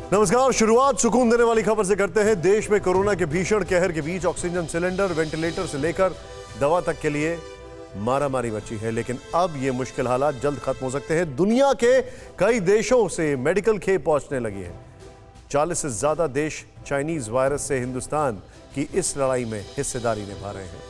नमस्कार। शुरुआत सुकून देने वाली खबर से करते हैं। देश में कोरोना के भीषण कहर के बीच ऑक्सीजन सिलेंडर, वेंटिलेटर से लेकर दवा तक के लिए मारामारी मची है, लेकिन अब ये मुश्किल हालात जल्द खत्म हो सकते हैं। दुनिया के कई देशों से मेडिकल खेप पहुंचने लगी है। 40 से ज्यादा देश चाइनीज वायरस से हिंदुस्तान की इस लड़ाई में हिस्सेदारी निभा रहे हैं,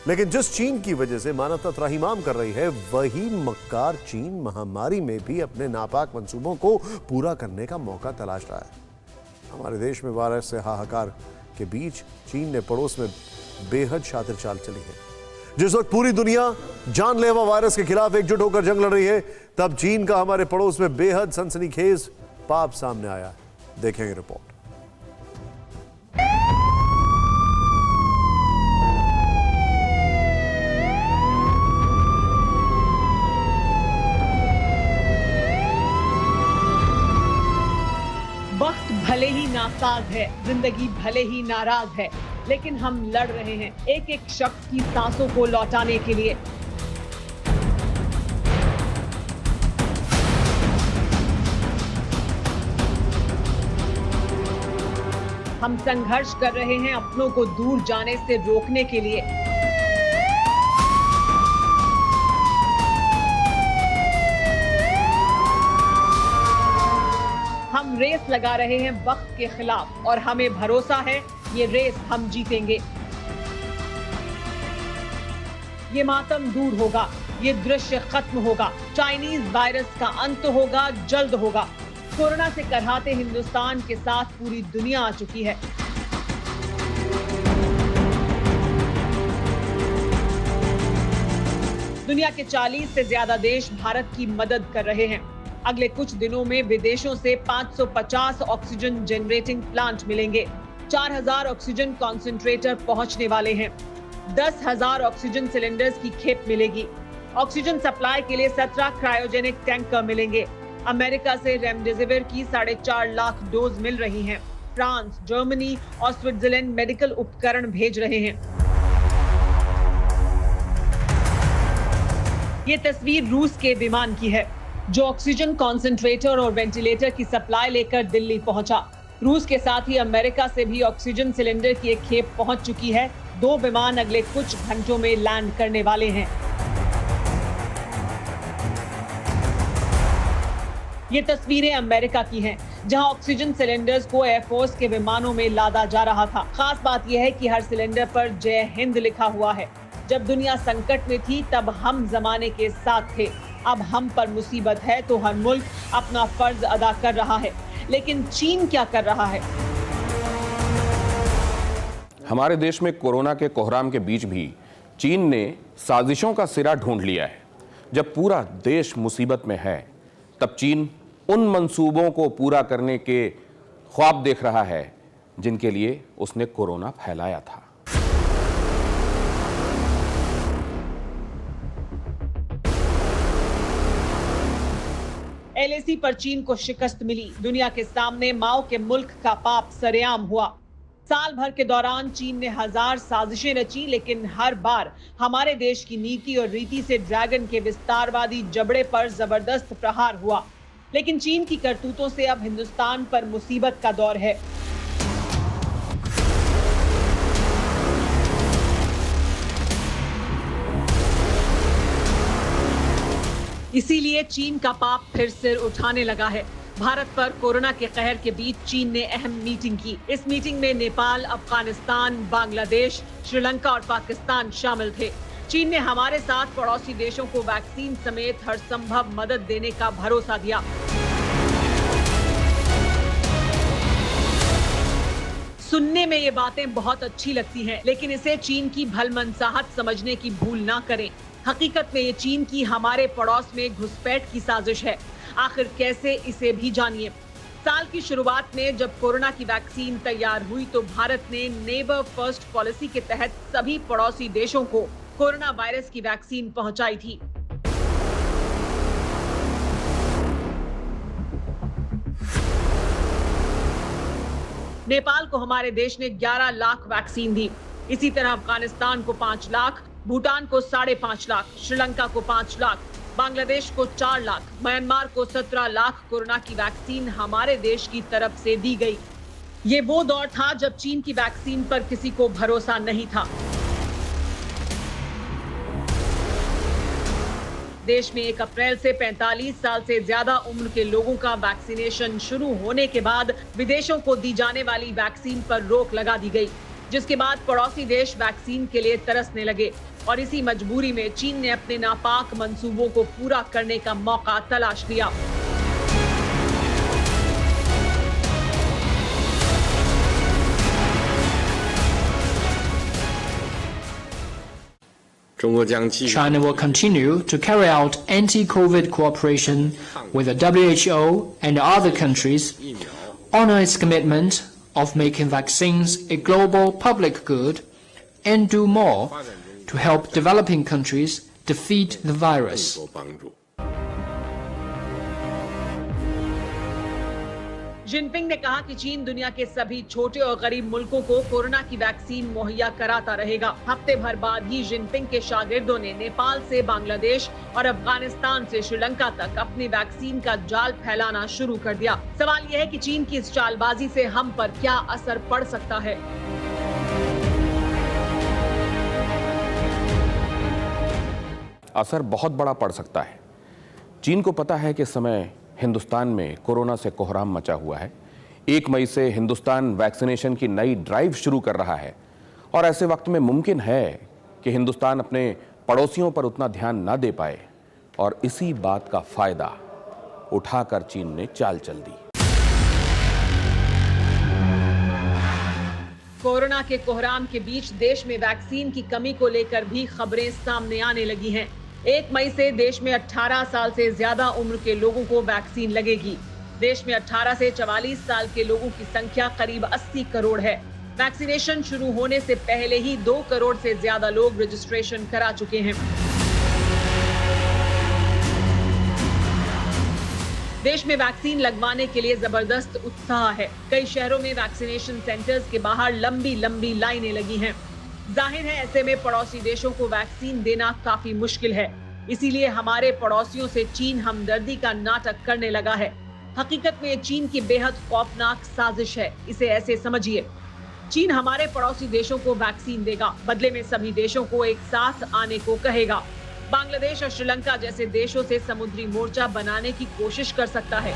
लेकिन जिस चीन की वजह से मानवता त्राहिमाम कर रही है, वही मक्कार चीन महामारी में भी अपने नापाक मंसूबों को पूरा करने का मौका तलाश रहा है। हमारे देश में वायरस से हाहाकार के बीच चीन ने पड़ोस में बेहद शातिर चाल चली है। जिस वक्त पूरी दुनिया जानलेवा वायरस के खिलाफ एकजुट होकर जंग लड़ रही है, तब चीन का हमारे पड़ोस में बेहद सनसनीखेज पाप सामने आया। देखेंगे रिपोर्ट। वक्त भले ही नासाज है, जिंदगी भले ही नाराज है, लेकिन हम लड़ रहे हैं एक एक शख्स की सांसों को लौटाने के लिए। हम संघर्ष कर रहे हैं अपनों को दूर जाने से रोकने के लिए। हम रेस लगा रहे हैं वक्त के खिलाफ और हमें भरोसा है ये रेस हम जीतेंगे। ये मातम दूर होगा, ये दृश्य खत्म होगा, चाइनीज वायरस का अंत होगा, जल्द होगा। कोरोना से करहाते हिंदुस्तान के साथ पूरी दुनिया आ चुकी है। दुनिया के 40 से ज्यादा देश भारत की मदद कर रहे हैं। अगले कुछ दिनों में विदेशों से 550 ऑक्सीजन जनरेटिंग प्लांट मिलेंगे। 4000 ऑक्सीजन कॉन्सेंट्रेटर पहुंचने वाले हैं। 10,000 ऑक्सीजन सिलेंडर्स की खेप मिलेगी। ऑक्सीजन सप्लाई के लिए 17 क्रायोजेनिक टैंकर मिलेंगे। अमेरिका से रेमडेसिविर की 4.5 लाख डोज मिल रही हैं। फ्रांस, जर्मनी और स्विट्जरलैंड मेडिकल उपकरण भेज रहे हैं। ये तस्वीर रूस के विमान की है, जो ऑक्सीजन कॉन्सेंट्रेटर और वेंटिलेटर की सप्लाई लेकर दिल्ली पहुंचा। रूस के साथ ही अमेरिका से भी ऑक्सीजन सिलेंडर की एक खेप पहुंच चुकी है। 2 विमान अगले कुछ घंटों में लैंड करने वाले हैं। ये तस्वीरें अमेरिका की हैं, जहां ऑक्सीजन सिलेंडर्स को एयरफोर्स के विमानों में लादा जा रहा था। खास बात यह है कि हर सिलेंडर पर जय हिंद लिखा हुआ है। जब दुनिया संकट में थी, तब हम जमाने के साथ थे। अब हम पर मुसीबत है तो हर मुल्क अपना फर्ज अदा कर रहा है, लेकिन चीन क्या कर रहा है? हमारे देश में कोरोना के कोहराम के बीच भी चीन ने साजिशों का सिरा ढूंढ लिया है। जब पूरा देश मुसीबत में है, तब चीन उन मंसूबों को पूरा करने के ख्वाब देख रहा है जिनके लिए उसने कोरोना फैलाया था। LAC पर चीन को शिकस्त मिली। दुनिया के सामने माओ के मुल्क का पाप सरेआम हुआ। साल भर के दौरान चीन ने 1000 साजिशें रची, लेकिन हर बार हमारे देश की नीति और रीति से ड्रैगन के विस्तारवादी जबड़े पर जबरदस्त प्रहार हुआ। लेकिन चीन की करतूतों से अब हिंदुस्तान पर मुसीबत का दौर है। इसीलिए चीन का पाप फिर सिर उठाने लगा है। भारत पर कोरोना के कहर के बीच चीन ने अहम मीटिंग की। इस मीटिंग में नेपाल, अफगानिस्तान, बांग्लादेश, श्रीलंका और पाकिस्तान शामिल थे। चीन ने हमारे साथ पड़ोसी देशों को वैक्सीन समेत हर संभव मदद देने का भरोसा दिया। सुनने में ये बातें बहुत अच्छी लगती हैं, लेकिन इसे चीन की भलमनसाहट समझने की भूल ना करें। हकीकत में ये चीन की हमारे पड़ोस में घुसपैठ की साजिश है। आखिर कैसे, इसे भी जानिए। साल की शुरुआत में जब कोरोना की वैक्सीन तैयार हुई, तो भारत ने नेबर फर्स्ट पॉलिसी के तहत सभी पड़ोसी देशों को कोरोना वायरस की वैक्सीन पहुंचाई थी। नेपाल को हमारे देश ने 11 लाख वैक्सीन दी। इसी तरह अफगानिस्तान को 5 लाख, भूटान को 5.5 लाख, श्रीलंका को 5 लाख, बांग्लादेश को 4 लाख, म्यांमार को 17 लाख कोरोना की वैक्सीन हमारे देश की तरफ से दी गई। ये वो दौर था जब चीन की वैक्सीन पर किसी को भरोसा नहीं था। देश में 1 अप्रैल से 45 साल से ज्यादा उम्र के लोगों का वैक्सीनेशन शुरू होने के बाद विदेशों को दी जाने वाली वैक्सीन पर रोक लगा दी गई, जिसके बाद पड़ोसी देश वैक्सीन के लिए तरसने लगे और इसी मजबूरी में चीन ने अपने नापाक मंसूबों को पूरा करने का मौका तलाश लिया। China will continue to carry out anti-COVID cooperation with the WHO and other countries, honor its commitment of making vaccines a global public good, and do more to help developing countries defeat the virus. Jinping ने कहा कि चीन दुनिया के सभी छोटे और गरीब मुल्कों को कोरोना की वैक्सीन मुहैया कराता रहेगा। हफ्ते भर बाद ही जिनपिंग के शागिर्दों ने नेपाल से बांग्लादेश और अफगानिस्तान से श्रीलंका तक अपनी वैक्सीन का जाल फैलाना शुरू कर दिया। सवाल यह है कि चीन की इस चालबाजी से हम पर क्या असर पड़ सकता है। असर बहुत बड़ा पड़ सकता है। चीन को पता है कि इस समय हिंदुस्तान में कोरोना से कोहराम मचा हुआ है। 1 मई से हिंदुस्तान वैक्सीनेशन की नई ड्राइव शुरू कर रहा है और ऐसे वक्त में मुमकिन है कि हिंदुस्तान अपने पड़ोसियों पर उतना ध्यान ना दे पाए और इसी बात का फायदा उठाकर चीन ने चाल चल दी। कोरोना के कोहराम के बीच देश में वैक्सीन की कमी को लेकर भी खबरें सामने आने लगी हैं। 1 मई से देश में 18 साल से ज्यादा उम्र के लोगों को वैक्सीन लगेगी। देश में 18 से 44 साल के लोगों की संख्या करीब 80 करोड़ है। वैक्सीनेशन शुरू होने से पहले ही 2 करोड़ से ज्यादा लोग रजिस्ट्रेशन करा चुके हैं। देश में वैक्सीन लगवाने के लिए जबरदस्त उत्साह है। कई शहरों में वैक्सीनेशन सेंटर्स के बाहर लंबी लंबी लाइनें लगी हैं। जाहिर है ऐसे में पड़ोसी देशों को वैक्सीन देना काफी मुश्किल है। इसीलिए हमारे पड़ोसियों से चीन हमदर्दी का नाटक करने लगा है। हकीकत में चीन की बेहद खौफनाक साजिश है। इसे ऐसे समझिए, चीन हमारे पड़ोसी देशों को वैक्सीन देगा, बदले में सभी देशों को एक साथ आने को कहेगा। बांग्लादेश और श्रीलंका जैसे देशों से समुद्री मोर्चा बनाने की कोशिश कर सकता है।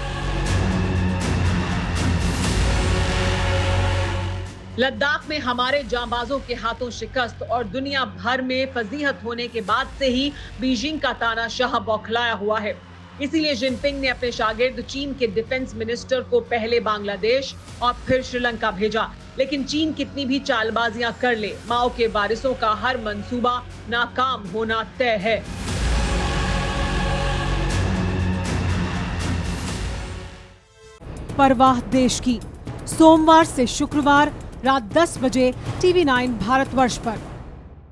लद्दाख में हमारे जांबाजों के हाथों शिकस्त और दुनिया भर में फजीहत होने के बाद से ही बीजिंग का तानाशाह बौखलाया हुआ है। इसीलिए जिनपिंग ने अपने शागिर्द चीन के डिफेंस मिनिस्टर को पहले बांग्लादेश और फिर श्रीलंका भेजा। लेकिन चीन कितनी भी चालबाजियां कर ले, माओ के वारिसों का हर मंसूबा नाकाम होना तय है। परवाह देश की, सोमवार से शुक्रवार रात 10 बजे TV9 भारतवर्ष पर।